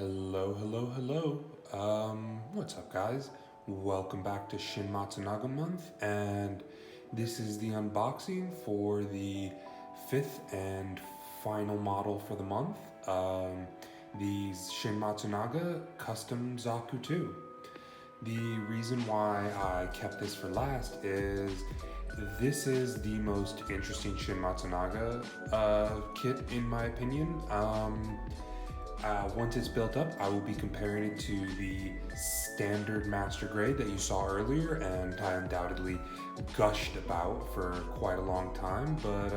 Hello, hello, hello. What's up, guys? Welcome back to Shin Matsunaga month, and this is the unboxing for the fifth and final model for the month. The Shin Matsunaga Custom Zaku 2. The reason why I kept this for last is this is the most interesting Shin Matsunaga kit in my opinion. Once it's built up, I will be comparing it to the standard master grade that you saw earlier, and I undoubtedly gushed about for quite a long time. But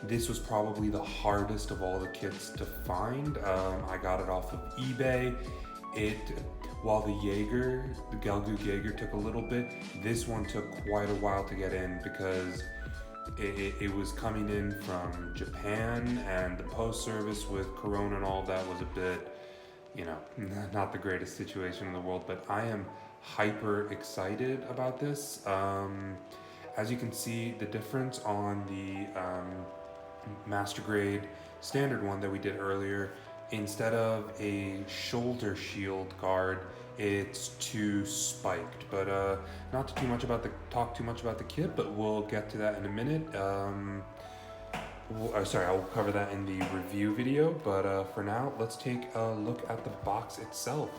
this was probably the hardest of all the kits to find. I got it off of eBay. While the Galgoo Jaeger took a little bit, this one took quite a while to get in because it was coming in from Japan, and the post service with Corona and all that was a bit, not the greatest situation in the world, but I am hyper excited about this. As you can see, the difference on the master grade standard one that we did earlier, instead of a shoulder shield guard, it's too spiked. But not to talk too much about the kit, but we'll get to that in a minute. I'll cover that in the review video. But for now, let's take a look at the box itself.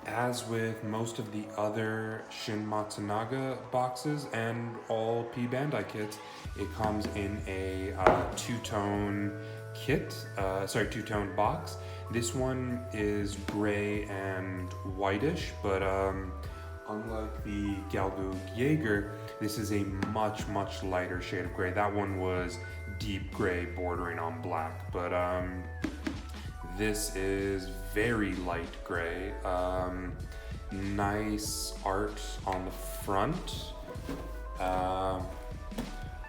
As with most of the other Shin Matsunaga boxes and all P-Bandai kits, it comes in a two-tone two-tone box. This one is gray and whitish, but unlike the Galgoo Jaeger, this is a much, much lighter shade of gray. That one was deep gray bordering on black, but this is very light gray. Nice art on the front.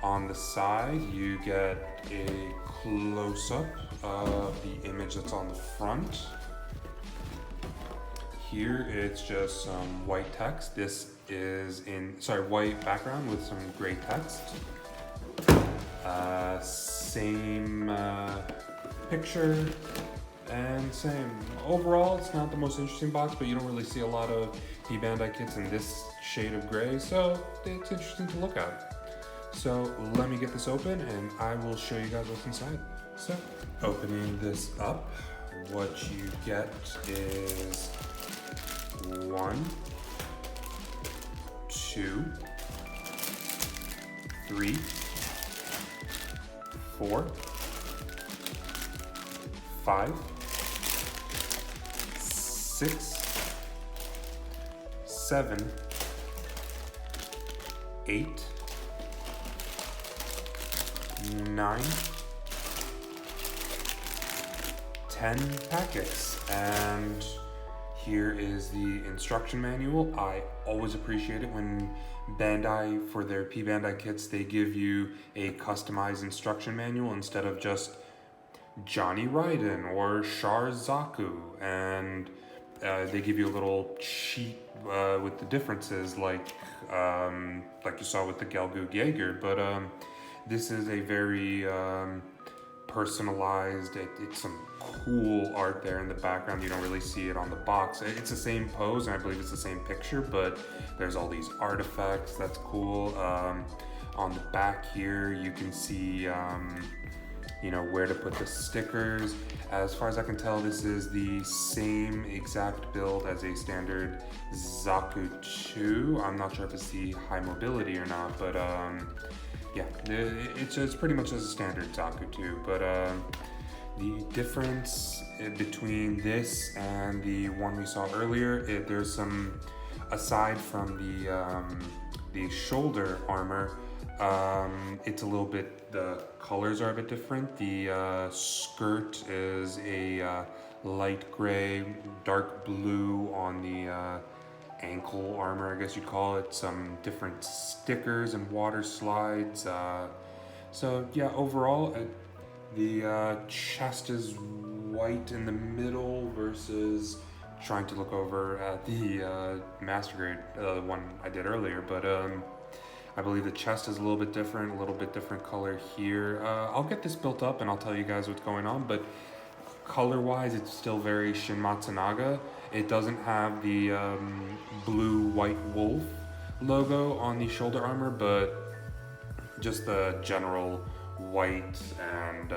On the side, you get a close-up of the image that's on the front. Here, it's just some white text. This is white background with some gray text. Same picture. And same. Overall, it's not the most interesting box, but you don't really see a lot of P-Bandai kits in this shade of gray, so it's interesting to look at. So let me get this open and I will show you guys what's inside. So, opening this up, what you get is 1, 2, 3, 4, 5, 6, 7, 8, 9, 10 packets, and here is the instruction manual. I always appreciate it when Bandai, for their P-Bandai kits, they give you a customized instruction manual instead of just Johnny Raiden or Char Zaku, and they give you a little sheet with the differences, like you saw with the Galgoo Jaeger. But this is a very personalized. It's some cool art there in the background. You don't really see it on the box. It's the same pose, and I believe it's the same picture, but there's all these artifacts. That's cool. On the back here, you can see where to put the stickers. As far as I can tell, this is the same exact build as a standard Zaku 2. I'm not sure if it's the high mobility or not, but yeah, it's pretty much as a standard Zaku 2. But the difference between this and the one we saw earlier, there's some, aside from the shoulder armor, it's a little bit, the colors are a bit different. The skirt is a light gray, dark blue on the ankle armor, I guess you'd call it. Some different stickers and water slides. So yeah, overall, the chest is white in the middle versus trying to look over at the master grade, the one I did earlier. But I believe the chest is a little bit different color here. I'll get this built up and I'll tell you guys what's going on, but color-wise, it's still very Shin Matsunaga. It doesn't have the blue white wolf logo on the shoulder armor, but just the general white and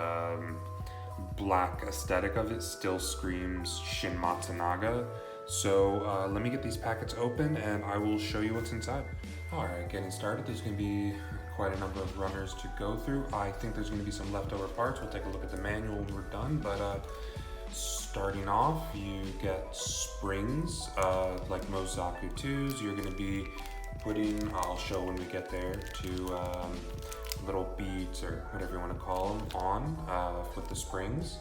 black aesthetic of it still screams Shin Matsunaga. So let me get these packets open and I will show you what's inside. Alright, getting started. There's going to be quite a number of runners to go through. I think there's going to be some leftover parts. We'll take a look at the manual when we're done, but starting off, you get springs, like most Zaku 2s. You're going to be putting, I'll show when we get there, two little beads or whatever you want to call them on with the springs.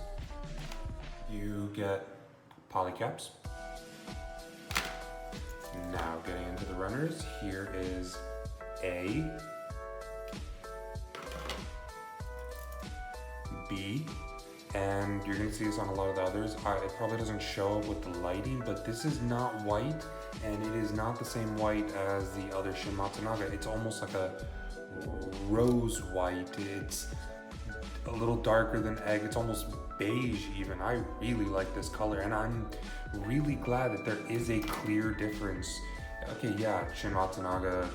You get polycaps. Now getting into the runners, here is A, B, and you're going to see this on a lot of the others. It probably doesn't show up with the lighting, but this is not white, and it is not the same white as the other Shin Matsunaga. It's almost like a rose white. It's a little darker than egg. It's almost beige even. I really like this color, and I'm really glad that there is a clear difference. Okay, yeah, Shin Matsunaga,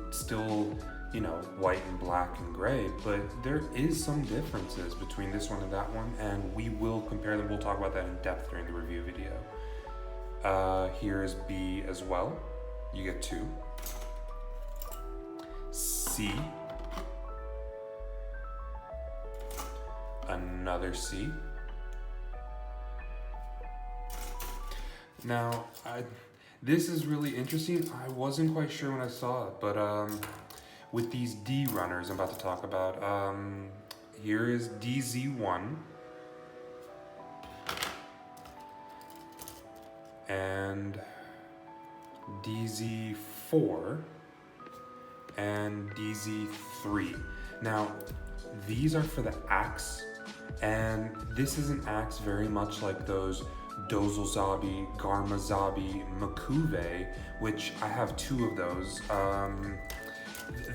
it's still, you know, white and black and gray, but there is some differences between this one and that one, and we will compare them. We'll talk about that in depth during the review video. Here is B as well. You get 2. C. Another C. Now, this is really interesting. I wasn't quite sure when I saw it, but with these D runners I'm about to talk about, here is DZ1 and DZ4 and DZ3. Now, these are for the axe, and this is an axe very much like those Dozelzabi, Garmazabi, Makuve, which I have 2 of those.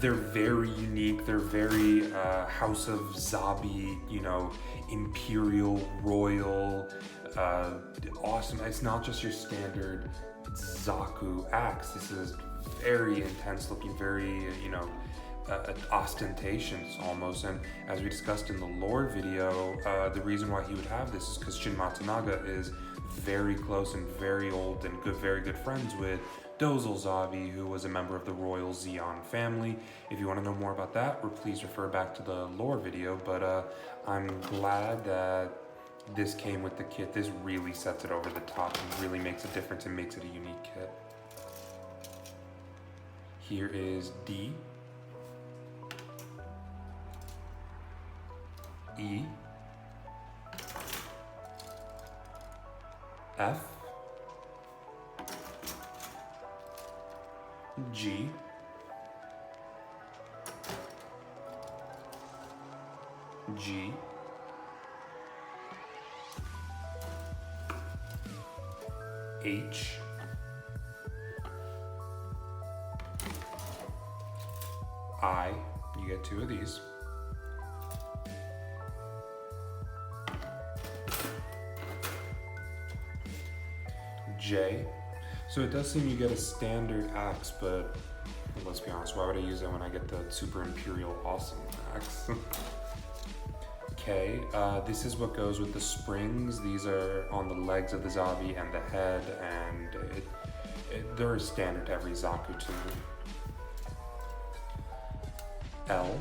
They're very unique. They're very House of Zabi, you know, imperial, royal, awesome. It's not just your standard Zaku axe. This is very intense looking, very, you know, ostentatious almost. And as we discussed in the lore video, the reason why he would have this is because Shin Matsunaga is very close and very old and very good friends with Dozelzabi, who was a member of the royal Zeon family. If you want to know more about that, please refer back to the lore video, but I'm glad that this came with the kit. This really sets it over the top and really makes a difference and makes it a unique kit. Here is D, E, F, G, G, H, I, you get 2 of these, J. So it does seem you get a standard axe, but let's be honest, why would I use that when I get the super imperial awesome axe? K, this is what goes with the springs. These are on the legs of the Zabi and the head, and they're standard to every Zaku 2. L,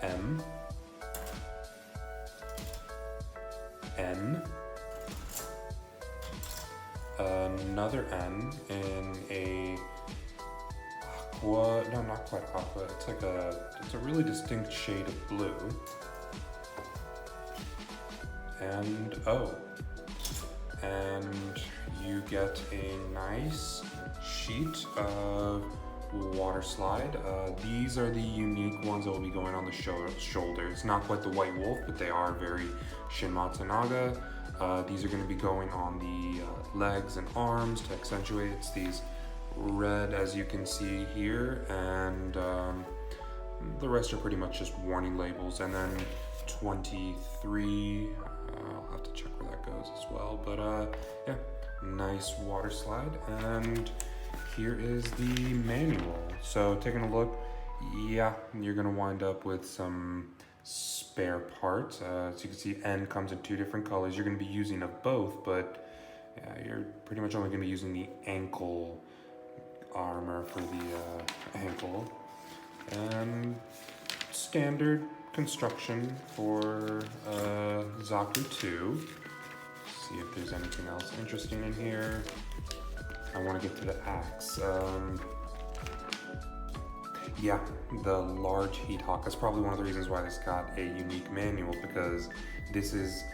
M, N, another N in a aqua, no, not quite aqua, it's a really distinct shade of blue, and O, and you get a nice sheet of water slide. These are the unique ones that will be going on the shoulder. It's not quite the white wolf, but they are very Shin Matsunaga. These are going to be going on the legs and arms to accentuate. It's these red, as you can see here, and the rest are pretty much just warning labels. And then 23, I'll have to check where that goes as well. But yeah, nice water slide. And here is the manual. So taking a look, yeah, you're gonna wind up with some spare parts. So you can see N comes in 2 different colors. You're gonna be using of both, but yeah, you're pretty much only gonna be using the ankle armor for the ankle. And standard construction for Zaku 2. See if there's anything else interesting in here. I want to get to the axe. Yeah, the large heat hawk. That's probably one of the reasons why this got a unique manual, because this is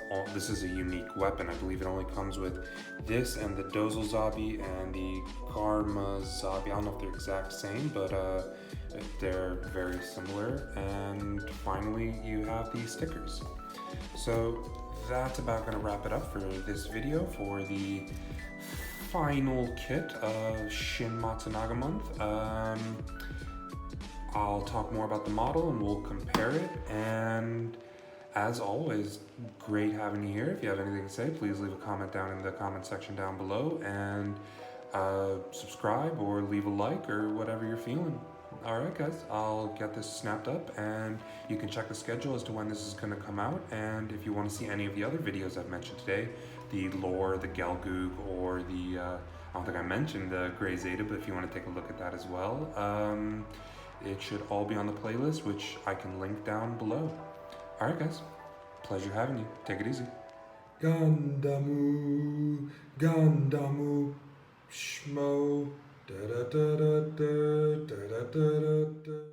a unique weapon. I believe it only comes with this and the Dozel Zabi and the Karma Zabi. I don't know if they're exact same, but they're very similar. And finally, you have the stickers. So that's about going to wrap it up for this video for the final kit of Shin Matsunaga month. I'll talk more about the model and we'll compare it. And as always, great having you here. If you have anything to say, please leave a comment down in the comment section down below, and subscribe or leave a like or whatever you're feeling. Alright guys, I'll get this snapped up and you can check the schedule as to when this is going to come out. And if you want to see any of the other videos I've mentioned today, the lore, the Gelgoog, or the, I don't think I mentioned the Grey Zeta, but if you want to take a look at that as well, it should all be on the playlist, which I can link down below. Alright guys, pleasure having you. Take it easy. Gandamu, Gandamu, Shmo, da da da da da da da da da.